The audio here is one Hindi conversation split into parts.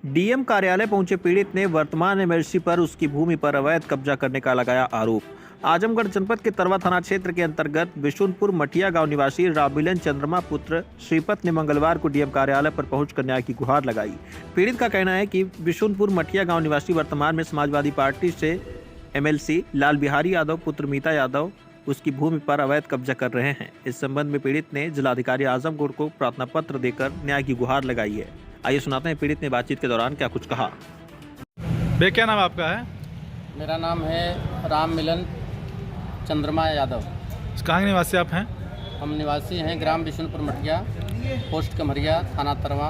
डीएम कार्यालय पहुंचे पीड़ित ने वर्तमान एमएलसी पर उसकी भूमि पर अवैध कब्जा करने का लगाया आरोप। आजमगढ़ जनपद के तरवा थाना क्षेत्र के अंतर्गत बिशुनपुर मटिया गांव निवासी राममिलन चंद्रमा पुत्र श्रीपत ने मंगलवार को डीएम कार्यालय पर पहुंचकर न्याय की गुहार लगाई। पीड़ित का कहना है कि बिशुनपुर मटिया गांव निवासी वर्तमान में समाजवादी पार्टी से एमएलसी लाल बिहारी यादव पुत्र मीता यादव उसकी भूमि पर अवैध कब्जा कर रहे हैं। इस संबंध में पीड़ित ने जिलाधिकारी आजमगढ़ को प्रार्थना पत्र देकर न्याय की गुहार लगाई है। आइए सुनाते हैं पीड़ित ने बातचीत के दौरान क्या कुछ कहा। भैया क्या नाम आपका है? मेरा नाम है राममिलन चंद्रमा यादव। कहाँ के निवासी आप हैं? हम निवासी हैं ग्राम बिशुनपुर मटिया, पोस्ट कमरिया, थाना तरवा,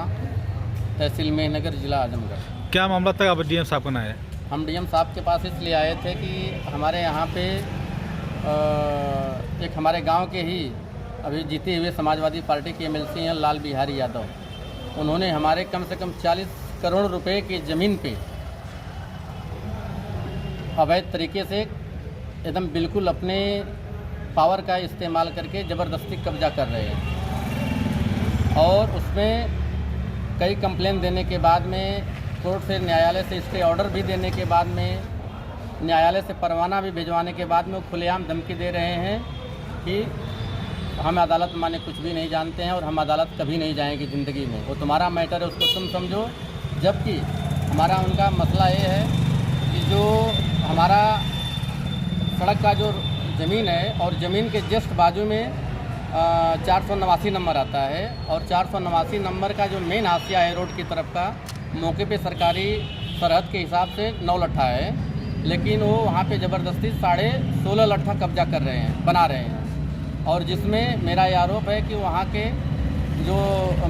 तहसील मेहनगर, जिला आजमगढ़। क्या मामला था? आप डीएम साहब को आए? हम डीएम साहब के पास इसलिए आए थे कि हमारे यहाँ पे एक हमारे गांव के ही अभी जीते हुए समाजवादी पार्टी के एमएलसी हैं लाल बिहारी यादव। उन्होंने हमारे कम से कम 40 करोड़ रुपए की ज़मीन पे अवैध तरीके से एकदम बिल्कुल अपने पावर का इस्तेमाल करके ज़बरदस्ती कब्जा कर रहे हैं। और उसमें कई कंप्लेन देने के बाद में, कोर्ट से न्यायालय से स्टे ऑर्डर भी देने के बाद में, न्यायालय से परवाना भी भिजवाने के बाद में वो खुलेआम धमकी दे रहे हैं कि हम अदालत माने कुछ भी नहीं जानते हैं और हम अदालत कभी नहीं जाएंगे ज़िंदगी में, वो तुम्हारा मैटर है, उसको तुम समझो। जबकि हमारा उनका मसला ये है कि जो हमारा सड़क का जो ज़मीन है और ज़मीन के जस्ट बाजू में 489 नंबर आता है और 489 नंबर का जो मेन हाशिया है रोड की तरफ का, मौके पे सरकारी सरहद के हिसाब से 9 लट्ठा है, लेकिन वो वहाँ पे ज़बरदस्ती 16.5 लट्ठा कब्जा कर रहे हैं, बना रहे हैं। और जिसमें मेरा ये आरोप है कि वहाँ के जो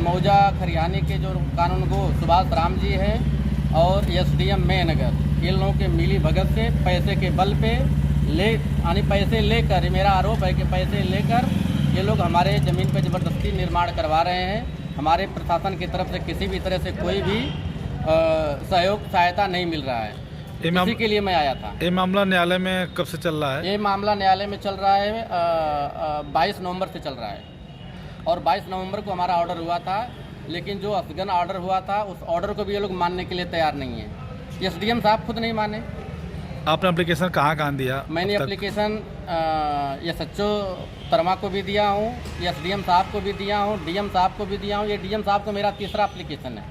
मौजा खरियानी के जो कानूनगो सुभाष राम जी हैं और एसडीएम मेहनगर, इन लोगों के मिली भगत से पैसे के बल पे यानी पैसे लेकर, मेरा आरोप है कि पैसे लेकर ये लोग हमारे ज़मीन पे ज़बरदस्ती निर्माण करवा रहे हैं। हमारे प्रशासन की तरफ से किसी भी तरह से कोई भी सहायता नहीं मिल रहा है। इसी के लिए मैं आया था। ये मामला न्यायालय में कब से चल रहा है? ये मामला न्यायालय में चल रहा है 22 नवंबर से चल रहा है और 22 नवंबर को हमारा ऑर्डर हुआ था, लेकिन जो असगन ऑर्डर हुआ था उस ऑर्डर को भी ये लोग मानने के लिए तैयार नहीं है। एसडीएम साहब खुद नहीं माने। आपने एप्लीकेशन कहाँ दिया? मैंने एप्लीकेशन एसएचओ तरमा को भी दिया हूँ, एसडीएम साहब को भी दिया हूँ, डीएम साहब को भी दिया हूँ। ये डीएम साहब को मेरा तीसरा एप्लीकेशन है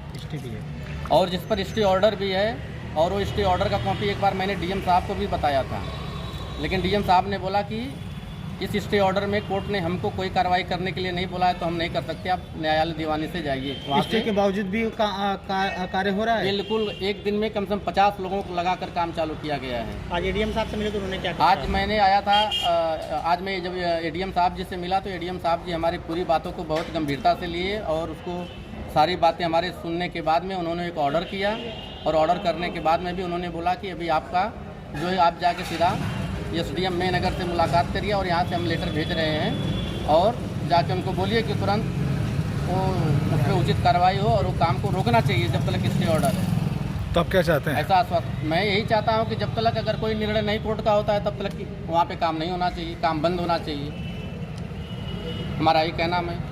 और जिस पर स्टे ऑर्डर भी है। और वो स्टे ऑर्डर का कॉपी एक बार मैंने डीएम साहब को भी बताया था, लेकिन डीएम साहब ने बोला कि इस स्टे ऑर्डर में कोर्ट ने हमको कोई कार्रवाई करने के लिए नहीं बोला है, तो हम नहीं कर सकते, आप न्यायालय दीवानी से जाइए। स्टे के बावजूद भी कार्य हो रहा है? बिल्कुल, एक दिन में कम से कम 50 लोगों को लगाकर काम चालू किया गया है। आज एडीएम साहब से मिले तो उन्होंने क्या कहा? आज मैंने आया था, आज मैं जब एडीएम साहब जी से मिला तो एडीएम साहब जी हमारी पूरी बातों को बहुत गंभीरता से लिए और उसको सारी बातें हमारे सुनने के बाद में उन्होंने एक ऑर्डर किया और ऑर्डर करने के बाद में भी उन्होंने बोला कि अभी आपका जो है आप जाके सीधा एसडीएम मेहनगर से मुलाकात करिए और यहाँ से हम लेटर भेज रहे हैं और जाके उनको बोलिए कि तुरंत वो उस पर उचित कार्रवाई हो और वो काम को रोकना चाहिए जब तक स्टे ऑर्डर है। तो आप क्या चाहते हैं? ऐसा आश्वासन मैं यही चाहता हूँ कि जब तक अगर कोई निर्णय नहीं कोर्ट का होता है तब तक वहाँ पे काम नहीं होना चाहिए, काम बंद होना चाहिए। हमारा यही कहना है।